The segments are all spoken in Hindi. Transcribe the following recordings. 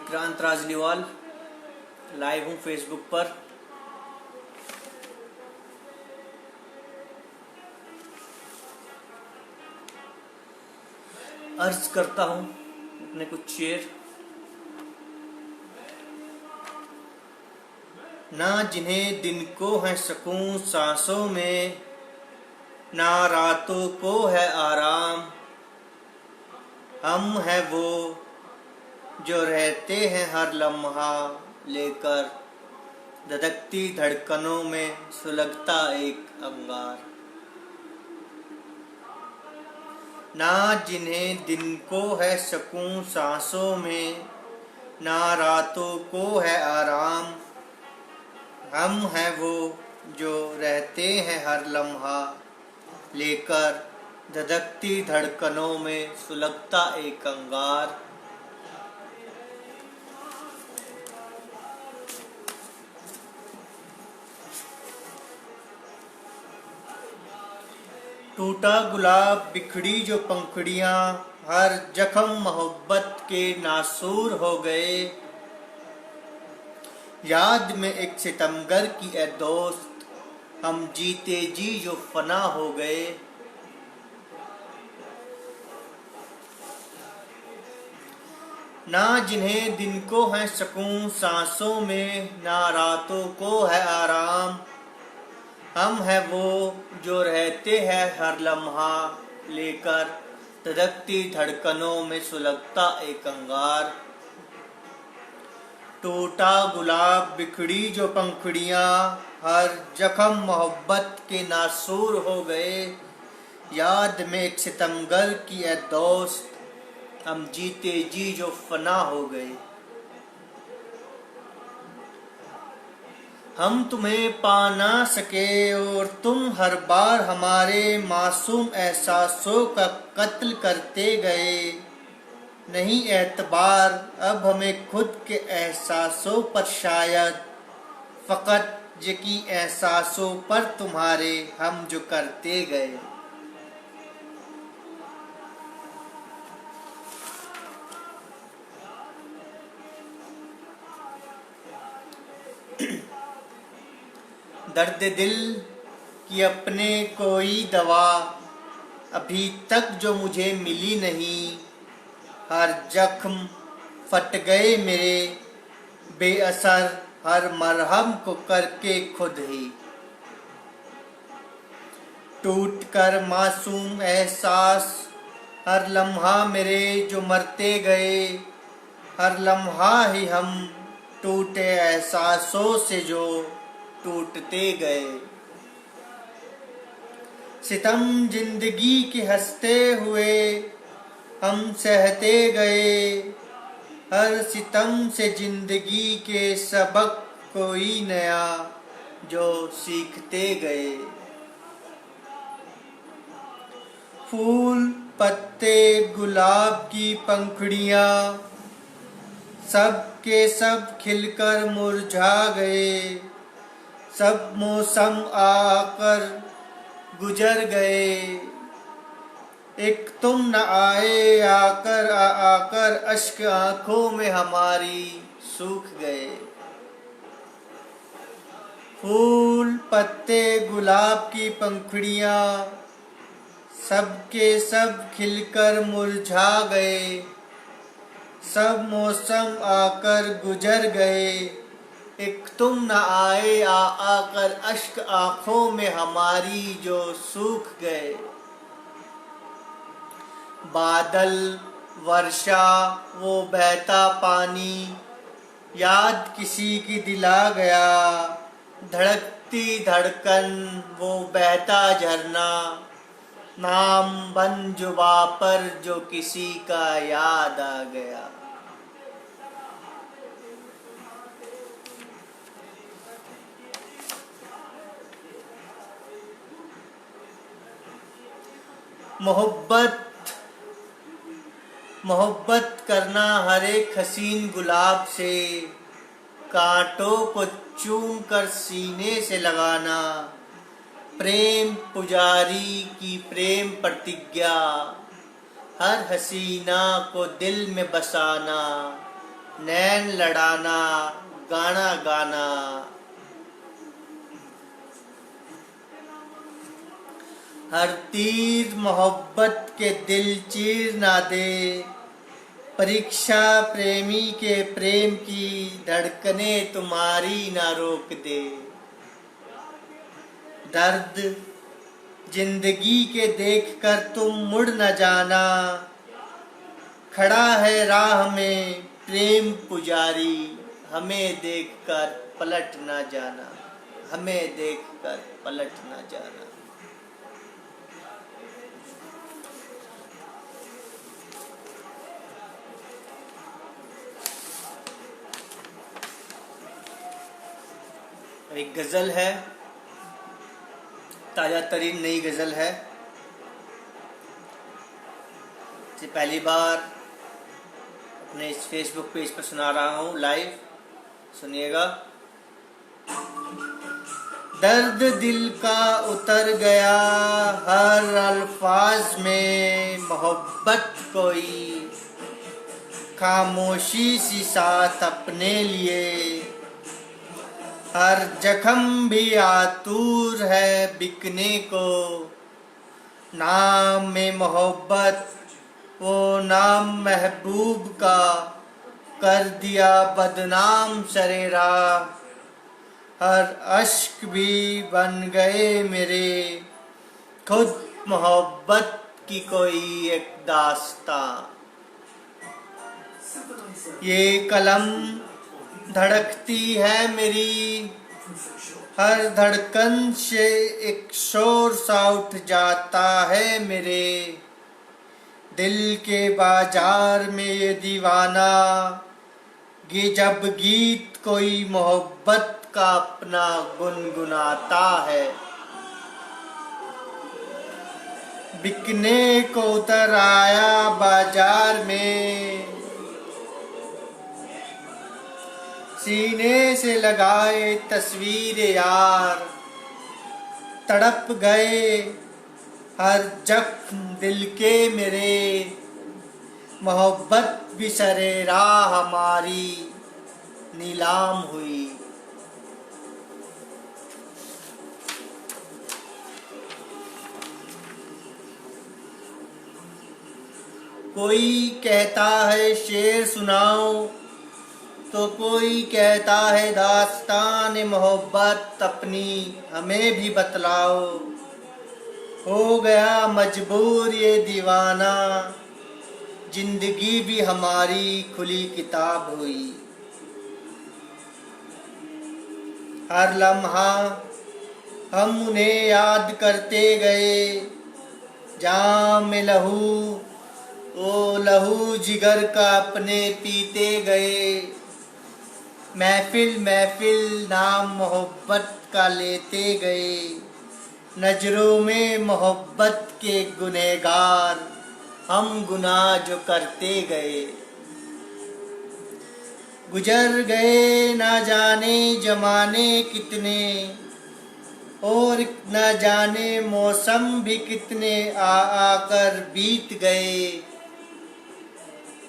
विक्रांत राजलीवाल लाइव हूँ फेसबुक पर। अर्ज करता हूँ अपने कुछ शेर। ना जिन्हें दिन को है सुकून सांसों में, ना रातों को है आराम, हम है वो जो रहते हैं हर लम्हा लेकर धधकती धड़कनों में सुलगता एक अंगार। ना जिन्हें दिन को है सुकून सांसों में, ना रातों को है आराम, हम हैं वो जो रहते हैं हर लम्हा लेकर धधकती धड़कनों में सुलगता एक अंगार। टूटा गुलाब बिखड़ी जो पंखुड़ियां, हर जख्म मोहब्बत के नासूर हो गए। याद में एक सितमगर की ए दोस्त, हम जीते जी जो फना हो गए। ना जिन्हें दिन को है सुकून सांसों में, ना रातों को है आराम, हम हैं वो जो रहते हैं हर लम्हा लेकर धधकती धड़कनों में सुलगता एक अंगार। टूटा गुलाब बिखड़ी जो पंखुड़ियां, हर जख्म मोहब्बत के नासूर हो गए। याद में एक सितमगर की ए दोस्त, हम जीते जी जो फना हो गए। हम तुम्हें पा ना सके और तुम हर बार हमारे मासूम एहसासों का कत्ल करते गए। नहीं एतबार अब हमें खुद के एहसासों पर, शायद फ़कत यकी एहसासों पर तुम्हारे हम जो करते गए। दर्द दिल की अपने कोई दवा अभी तक जो मुझे मिली नहीं। हर जख्म फट गए मेरे बेअसर, हर मरहम को करके खुद ही। टूट कर मासूम एहसास हर लम्हा मेरे जो मरते गए। हर लम्हा ही हम टूटे एहसासों से जो टूटते गए। सितम जिंदगी के हंसते हुए हम सहते गए। हर सितम से जिंदगी के सबक कोई नया जो सीखते गए। फूल पत्ते गुलाब की पंखुड़ियां सब के सब खिलकर मुरझा गए। सब मौसम आकर गुजर गए। एक तुम न आए आकर आकर अश्क आंखों में हमारी सूख गए। फूल पत्ते गुलाब की पंखुड़ियां सब के सब खिलकर मुरझा गए। सब मौसम आकर गुजर गए। एक तुम न आए आकर अश्क आंखों में हमारी जो सूख गए। बादल वर्षा वो बहता पानी याद किसी की दिला गया। धड़कती धड़कन वो बहता झरना, नाम बन जुबां पर जो किसी का याद आ गया। मोहब्बत करना हर एक हसीन गुलाब से, कांटों को चूम कर सीने से लगाना। प्रेम पुजारी की प्रेम प्रतिज्ञा, हर हसीना को दिल में बसाना। नैन लड़ाना, गाना गाना। हर तीर मोहब्बत के दिल चीर ना दे, परीक्षा प्रेमी के प्रेम की धड़कने तुम्हारी ना रोक दे। दर्द जिंदगी के देखकर तुम मुड़ न जाना, खड़ा है राह में प्रेम पुजारी, हमें देखकर पलट न जाना, हमें देखकर पलट न जाना। एक गजल है, ताजा तरीन नई गजल है, इसे पहली बार अपने इस फेसबुक पेज पर सुना रहा हूँ लाइव, सुनिएगा। दर्द दिल का उतर गया हर अल्फाज में, मोहब्बत कोई खामोशी सी साथ अपने लिए, हर जख्म भी आतूर है बिकने को, नाम में मोहब्बत वो नाम महबूब का, कर दिया बदनाम सरेरा, हर अश्क भी बन गए मेरे, खुद मोहब्बत की कोई एक दास्तां। ये कलम धड़कती है मेरी, हर धड़कन से एक शोर सा उठ जाता है मेरे, दिल के बाजार में ये दीवाना, ये जब गीत कोई मोहब्बत का अपना गुनगुनाता है, बिकने को उतर आया बाजार में, सीने से लगाए तस्वीर यार, तड़प गए हर जख्म दिल के मेरे, मोहब्बत भी सरे राह हमारी नीलाम हुई। कोई कहता है शेर सुनाओ, तो कोई कहता है दास्तान मोहब्बत अपनी हमें भी बतलाओ, हो गया मजबूर ये दीवाना, जिंदगी भी हमारी खुली किताब हुई। हर लम्हा हम उन्हें याद करते गए, जाम में लहू ओ लहू जिगर का अपने पीते गए, महफिल महफिल नाम मोहब्बत का लेते गए, नजरों में मोहब्बत के गुनहगार हम गुनाह जो करते गए, गुजर गए ना जाने जमाने कितने, और न जाने मौसम भी कितने आ आकर बीत गए,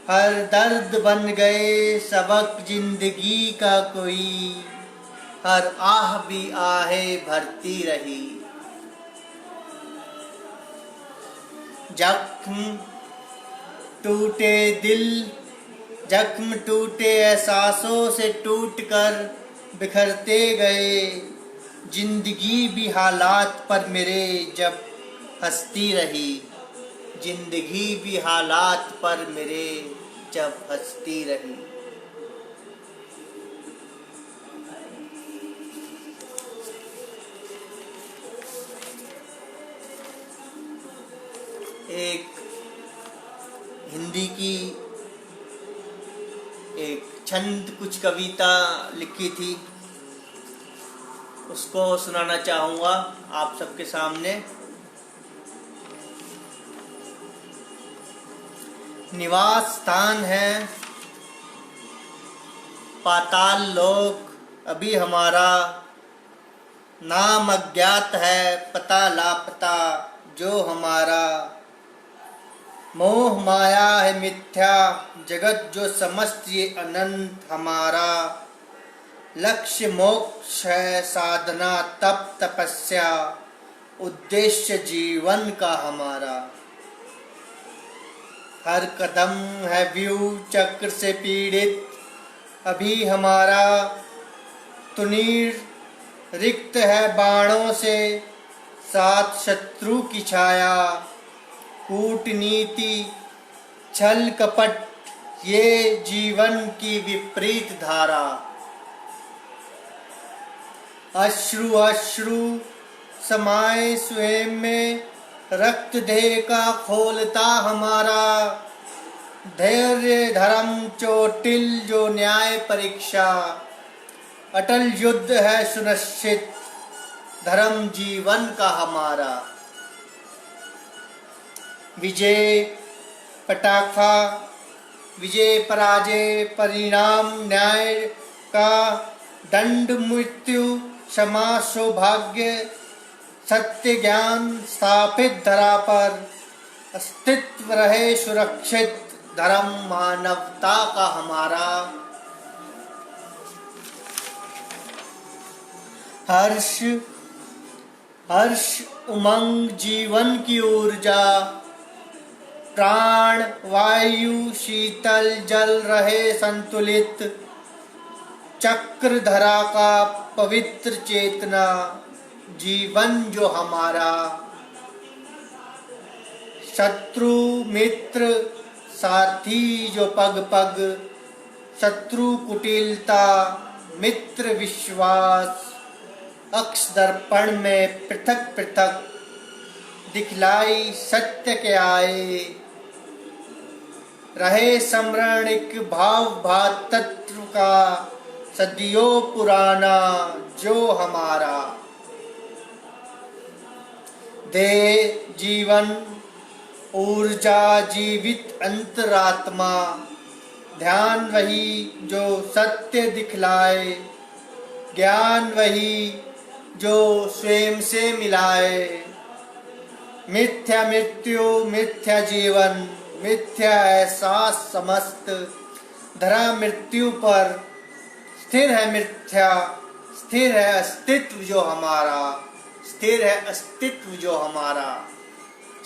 हर दर्द बन गए सबक जिंदगी का कोई, हर आह भी आहे भरती रही। जख्म टूटे दिल, जख्म टूटे एहसासों से टूटकर बिखरते गए, जिंदगी भी हालात पर मेरे जब हंसती रही, जिंदगी भी हालात पर मेरे जब हंसती रही। एक हिंदी की एक छंद कुछ कविता लिखी थी, उसको सुनाना चाहूँगा आप सबके सामने। निवास स्थान है पाताल लोक अभी हमारा, नाम अज्ञात है पता लापता जो हमारा, मोह माया है मिथ्या, जगत जो समस्त ये अनंत हमारा। लक्ष्य मोक्ष है साधना तप तपस्या, उद्देश्य जीवन का हमारा। हर कदम है व्यू चक्र से पीड़ित, अभी हमारा तुनीर रिक्त है बाणों से, साथ शत्रु की छाया। कूटनीति छल कपट ये जीवन की विपरीत धारा। अश्रु अश्रु समाये स्वयं में, रक्त देह का खोलता हमारा। धैर्य धर्म चोटिल जो न्याय परीक्षा, अटल युद्ध है सुनिश्चित धर्म जीवन का हमारा। विजय पटाखा विजय पराजय परिणाम न्याय का, दंड मृत्यु क्षमा सौभाग्य सत्य ज्ञान स्थापित धरा पर। अस्तित्व रहे सुरक्षित धर्म मानवता का हमारा। हर्ष हर्ष उमंग जीवन की ऊर्जा, प्राण वायु शीतल जल रहे संतुलित। चक्र धरा का पवित्र चेतना जीवन जो हमारा। शत्रु मित्र साथी जो पग पग, शत्रु कुटिलता मित्र विश्वास। अक्ष दर्पण में पृथक पृथक दिखलाई सत्य के आए। रहे स्मरणिक भाव भातत्व का, सदियों पुराना जो हमारा। दे जीवन ऊर्जा जीवित अंतरात्मा, ध्यान वही जो सत्य दिखलाए। ज्ञान वही जो स्वयं से मिलाए। मिथ्या मृत्यु मिथ्या जीवन, मिथ्या एहसास समस्त। धरा मृत्यु पर स्थिर है मिथ्या, स्थिर है अस्तित्व जो हमारा। स्थिर है अस्तित्व जो हमारा।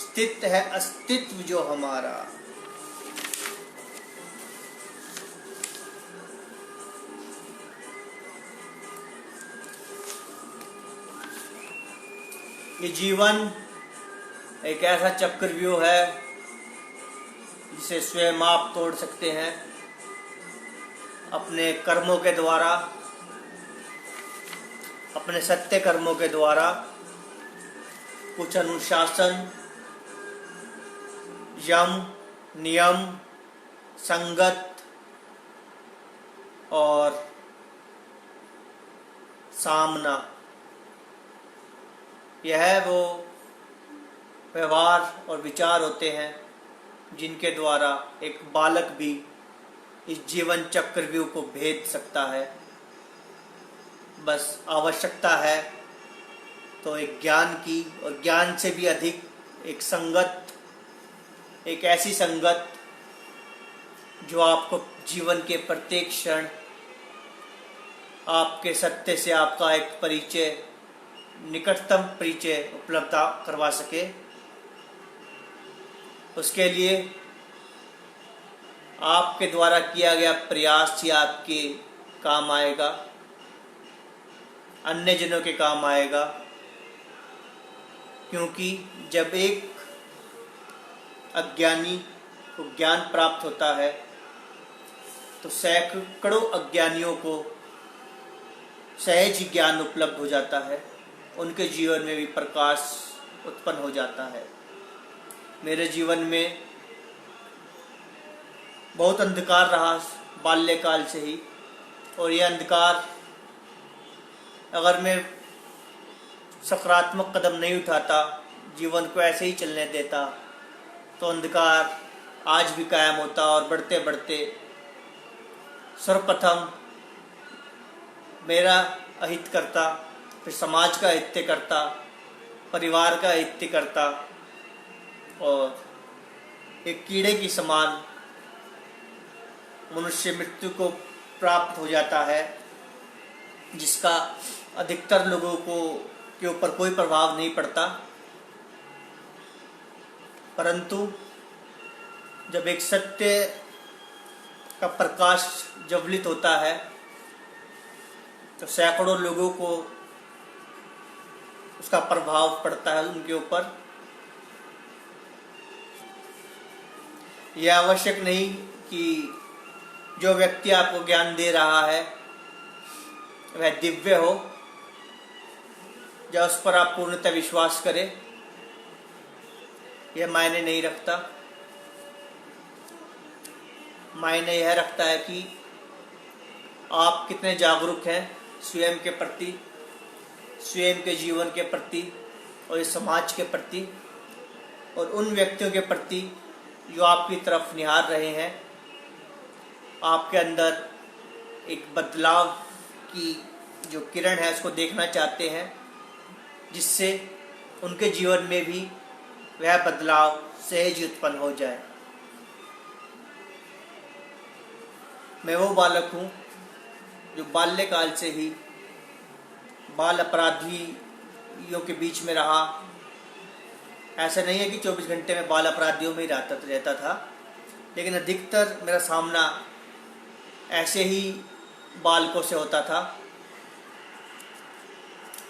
स्थित है अस्तित्व जो हमारा। ये जीवन एक ऐसा चक्रव्यूह है जिसे स्वयं आप तोड़ सकते हैं अपने कर्मों के द्वारा, अपने सत्य कर्मों के द्वारा। कुछ अनुशासन, यम, नियम, संगत और सामना, यह वो व्यवहार और विचार होते हैं जिनके द्वारा एक बालक भी इस जीवन चक्रव्यूह को भेद सकता है। बस आवश्यकता है तो एक ज्ञान की, और ज्ञान से भी अधिक एक संगत, एक ऐसी संगत जो आपको जीवन के प्रत्येक क्षण आपके सत्य से आपका एक परिचय, निकटतम परिचय उपलब्ध करवा सके। उसके लिए आपके द्वारा किया गया प्रयास ही आपके काम आएगा, अन्य जनों के काम आएगा। क्योंकि जब एक अज्ञानी को ज्ञान प्राप्त होता है तो सैकड़ों अज्ञानियों को सहज ज्ञान उपलब्ध हो जाता है, उनके जीवन में भी प्रकाश उत्पन्न हो जाता है। मेरे जीवन में बहुत अंधकार रहा बाल्यकाल से ही, और यह अंधकार अगर मैं सकारात्मक कदम नहीं उठाता, जीवन को ऐसे ही चलने देता, तो अंधकार आज भी कायम होता और बढ़ते बढ़ते सर्वप्रथम मेरा अहित करता, फिर समाज का हित करता, परिवार का हित करता, और एक कीड़े की समान मनुष्य मृत्यु को प्राप्त हो जाता है, जिसका अधिकतर लोगों को के ऊपर कोई प्रभाव नहीं पड़ता। परंतु जब एक सत्य का प्रकाश ज्वलित होता है तो सैकड़ों लोगों को उसका प्रभाव पड़ता है उनके ऊपर। यह आवश्यक नहीं कि जो व्यक्ति आपको ज्ञान दे रहा है वह दिव्य हो या उस पर आप पूर्णतः विश्वास करें, यह मायने नहीं रखता। मायने यह रखता है कि आप कितने जागरूक हैं स्वयं के प्रति, स्वयं के जीवन के प्रति और इस समाज के प्रति और उन व्यक्तियों के प्रति जो आपकी तरफ निहार रहे हैं। आपके अंदर एक बदलाव की जो किरण है उसको देखना चाहते हैं, जिससे उनके जीवन में भी वह बदलाव सहज उत्पन्न हो जाए। मैं वो बालक हूँ जो बाल्यकाल से ही बाल अपराधियों के बीच में रहा। ऐसा नहीं है कि 24 घंटे में बाल अपराधियों में ही रहता था, लेकिन अधिकतर मेरा सामना ऐसे ही बालकों से होता था।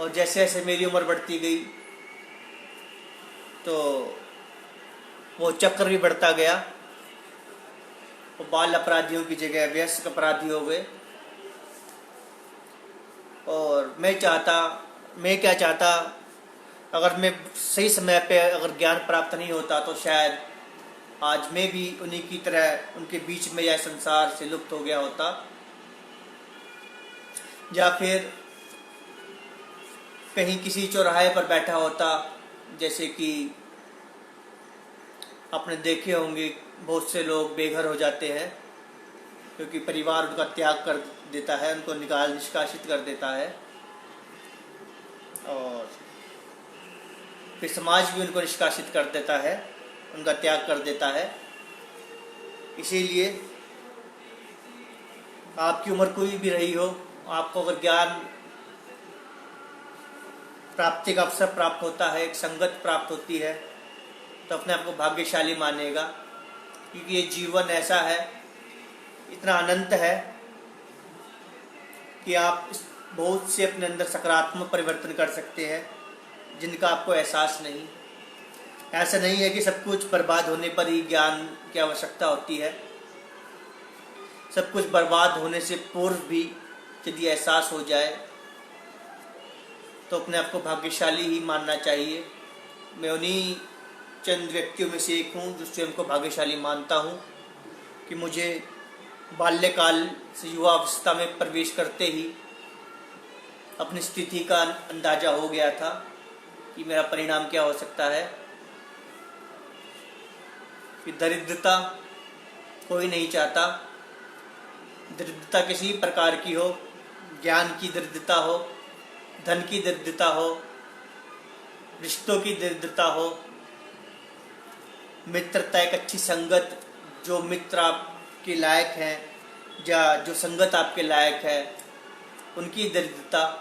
और जैसे जैसे मेरी उम्र बढ़ती गई तो वो चक्र भी बढ़ता गया। वो बाल अपराधियों की जगह वयस्क अपराधी हो गए। और मैं क्या चाहता, अगर मैं सही समय पे अगर ज्ञान प्राप्त नहीं होता तो शायद आज मैं भी उन्हीं की तरह उनके बीच में या संसार से लुप्त हो गया होता, या फिर कहीं किसी चौराहे पर बैठा होता। जैसे कि आपने देखे होंगे बहुत से लोग बेघर हो जाते हैं क्योंकि परिवार उनका त्याग कर देता है, उनको निष्कासित कर देता है और फिर समाज भी उनको निष्कासित कर देता है, उनका त्याग कर देता है। इसीलिए आपकी उम्र कोई भी रही हो, आपको अगर ज्ञान प्राप्ति का अवसर प्राप्त होता है, एक संगत प्राप्त होती है, तो अपने आप को भाग्यशाली मानेगा। क्योंकि ये जीवन ऐसा है, इतना अनंत है कि आप बहुत से अपने अंदर सकारात्मक परिवर्तन कर सकते हैं जिनका आपको एहसास नहीं। ऐसा नहीं है कि सब कुछ बर्बाद होने पर ही ज्ञान की आवश्यकता होती है। सब कुछ बर्बाद होने से पूर्व भी यदि एहसास हो जाए तो अपने आप को भाग्यशाली ही मानना चाहिए। मैं उन्हीं चंद व्यक्तियों में से एक हूँ जो स्वयं को भाग्यशाली मानता हूँ कि मुझे बाल्यकाल से युवा अवस्था में प्रवेश करते ही अपनी स्थिति का अंदाजा हो गया था कि मेरा परिणाम क्या हो सकता है। कि दरिद्रता कोई नहीं चाहता, दरिद्रता किसी प्रकार की हो, ज्ञान की दरिद्रता हो, धन की दरिद्रता हो, रिश्तों की दरिद्रता हो, मित्रता एक अच्छी संगत, जो मित्र आपके लायक हैं या जो संगत आपके लायक है, उनकी दरिद्रता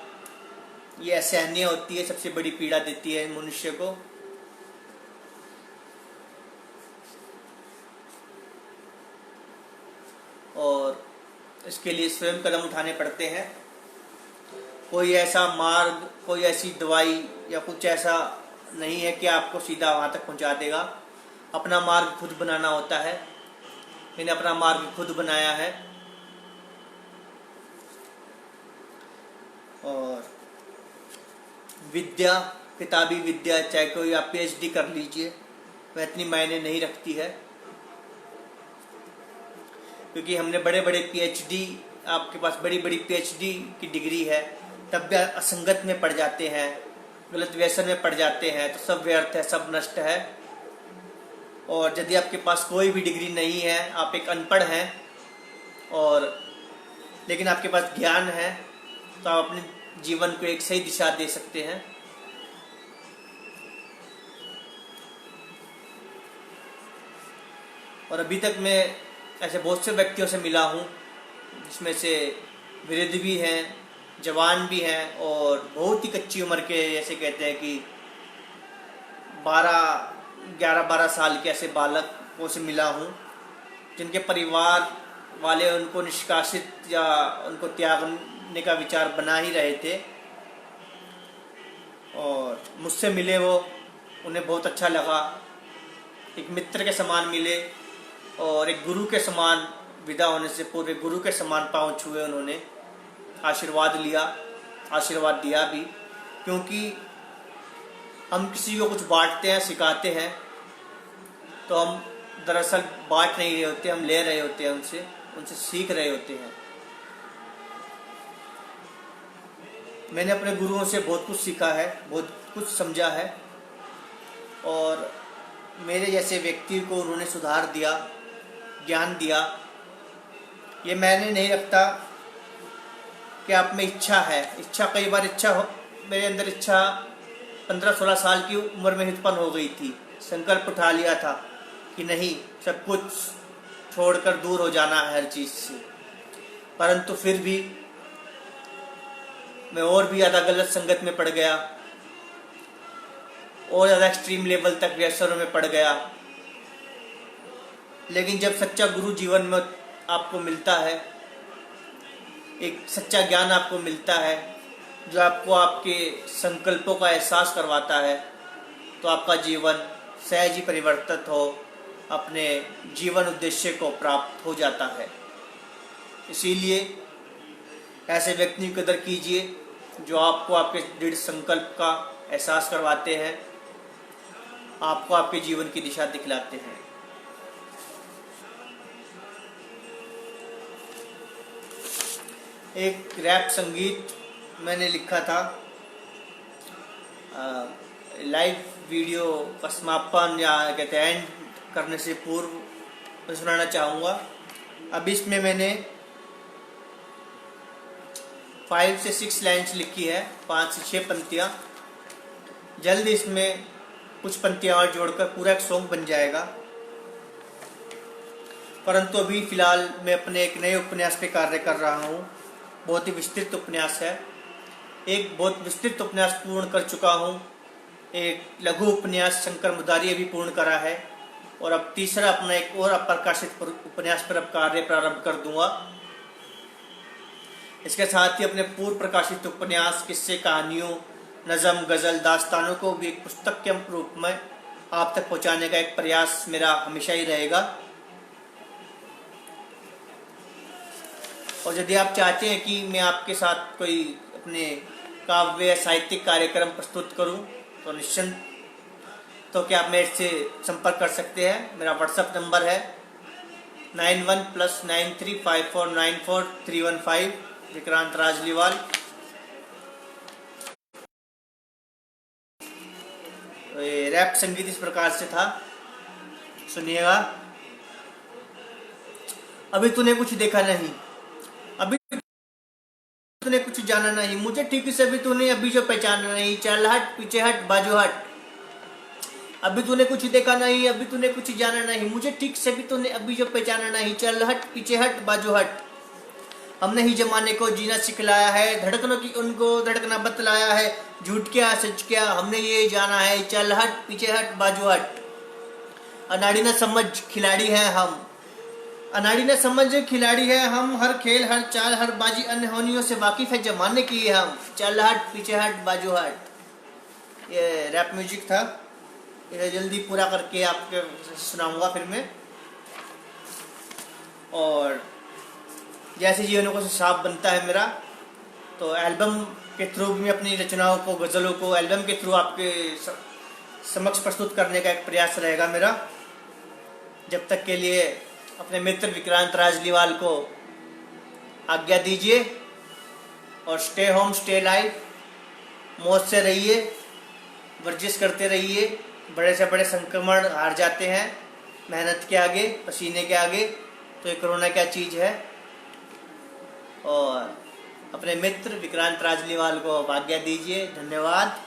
ये असहनीय होती है, सबसे बड़ी पीड़ा देती है मनुष्य को। और इसके लिए स्वयं कदम उठाने पड़ते हैं। कोई ऐसा मार्ग, कोई ऐसी दवाई या कुछ ऐसा नहीं है कि आपको सीधा वहाँ तक पहुँचा देगा। अपना मार्ग खुद बनाना होता है। मैंने अपना मार्ग खुद बनाया है। और विद्या, किताबी विद्या, चाहे कोई आप PhD कर लीजिए, वह इतनी मायने नहीं रखती है। क्योंकि हमने बड़े बड़े PhD, आपके पास बड़ी बड़ी PhD की डिग्री है, तब भी असंगत में पड़ जाते हैं, गलत व्यसन में पड़ जाते हैं, तो सब व्यर्थ है, सब नष्ट है। और यदि आपके पास कोई भी डिग्री नहीं है, आप एक अनपढ़ हैं और लेकिन आपके पास ज्ञान है, तो आप अपने जीवन को एक सही दिशा दे सकते हैं। और अभी तक मैं ऐसे बहुत से व्यक्तियों से मिला हूँ, जिसमें से वृद्ध भी हैं, जवान भी हैं, और बहुत ही कच्ची उम्र के, जैसे कहते हैं कि 11-12 साल के ऐसे बालकों से मिला हूँ, जिनके परिवार वाले उनको निष्कासित या उनको त्यागने का विचार बना ही रहे थे, और मुझसे मिले वो, उन्हें बहुत अच्छा लगा। एक मित्र के समान मिले और एक गुरु के समान, विदा होने से पूर्व एक गुरु के समान पाँव छुए उन्होंने, आशीर्वाद लिया, आशीर्वाद दिया भी, क्योंकि हम किसी को कुछ बांटते हैं, सिखाते हैं, तो हम दरअसल बांट नहीं रहे होते, हम ले रहे होते हैं उनसे सीख रहे होते हैं। मैंने अपने गुरुओं से बहुत कुछ सीखा है, बहुत कुछ समझा है, और मेरे जैसे व्यक्ति को उन्होंने सुधार दिया, ज्ञान दिया। ये मैंने नहीं रखता कि आप में इच्छा है, इच्छा कई बार मेरे अंदर इच्छा 15-16 साल की उम्र में उत्पन्न हो गई थी। संकल्प उठा लिया था कि नहीं, सब कुछ छोड़कर दूर हो जाना है हर चीज़ से, परंतु फिर भी मैं और भी ज़्यादा गलत संगत में पड़ गया, और ज़्यादा एक्सट्रीम लेवल तक व्यसनों में पड़ गया। लेकिन जब सच्चा गुरु जीवन में आपको मिलता है, एक सच्चा ज्ञान आपको मिलता है, जो आपको आपके संकल्पों का एहसास करवाता है, तो आपका जीवन सहज ही परिवर्तित हो, अपने जीवन उद्देश्य को प्राप्त हो जाता है। इसीलिए ऐसे व्यक्ति की कदर कीजिए जो आपको आपके दृढ़ संकल्प का एहसास करवाते हैं, आपको आपके जीवन की दिशा दिखलाते हैं। एक रैप संगीत मैंने लिखा था, लाइव वीडियो का समापन या कहते हैं एंड करने से पूर्व मैं सुनाना चाहूँगा। अब इसमें मैंने 5 से 6 लाइन्स लिखी है, 5 से 6 पंक्तियाँ। जल्द इसमें कुछ पंक्तियाँ और जोड़कर पूरा एक सॉन्ग बन जाएगा, परंतु अभी फ़िलहाल मैं अपने एक नए उपन्यास पे कार्य कर रहा हूँ। बहुत ही विस्तृत उपन्यास है, एक बहुत विस्तृत उपन्यास पूर्ण कर चुका हूँ, एक लघु उपन्यास शंकर मुरारी अभी पूर्ण करा है, और अब तीसरा अपना एक और अप्रकाशित उपन्यास पर अब कार्य प्रारंभ कर दूंगा। इसके साथ ही अपने पूर्व प्रकाशित उपन्यास, किस्से, कहानियों, नज़म, गज़ल, दास्तानों को भी एक पुस्तक के रूप में आप तक पहुंचाने का एक प्रयास मेरा हमेशा ही रहेगा। और यदि आप चाहते हैं कि मैं आपके साथ कोई अपने काव्य साहित्यिक कार्यक्रम प्रस्तुत करूं, तो निश्चिंत तो क्या आप मेरे से संपर्क कर सकते हैं। मेरा व्हाट्सएप नंबर है 91+93549431 विक्रांत राजलीवाल। ये रैप संगीत इस प्रकार से था, सुनिएगा। अभी तूने कुछ देखा नहीं, अभी तूने कुछ जाना नहीं, मुझे ठीक से अभी तूने अभी जो पहचाना नहीं, चल हट, पीछे हट, बाजू हट। अभी तूने कुछ देखा नहीं, अभी तूने कुछ जाना नहीं, मुझे ठीक से भी तूने अभी जो पहचाना नहीं, चल हट, पीछे हट, बाजू हट। हमने ही जमाने को जीना सिखलाया है, धड़कनों की उनको धड़कना बतलाया है, झूठ क्या सच क्या हमने ये जाना है, चल हट, पीछे हट, बाजू हट। अनाड़ी न समझ खिलाड़ी हैं हम, अनाड़ी न समझ खिलाड़ी है हम, हर खेल हर चाल हर बाजी अनहोनियों से वाकिफ है जमाने की हम, चल हट, पीछे हट, बाजू हट। ये रैप म्यूजिक था, इसे जल्दी पूरा करके आपके सुनाऊंगा फिर मैं। और जैसे जीवनों को साफ बनता है मेरा, तो एल्बम के थ्रू भी मैं अपनी रचनाओं को, गज़लों को एल्बम के थ्रू आपके समक्ष प्रस्तुत करने का एक प्रयास रहेगा मेरा। जब तक के लिए अपने मित्र विक्रांत राजलीवाल को आज्ञा दीजिए, और स्टे होम स्टे लाइव, मौज से रहिए, वर्जिश करते रहिए। बड़े से बड़े संक्रमण हार जाते हैं मेहनत के आगे, पसीने के आगे, तो ये कोरोना क्या चीज़ है। और अपने मित्र विक्रांत राजलीवाल को आज्ञा दीजिए। धन्यवाद।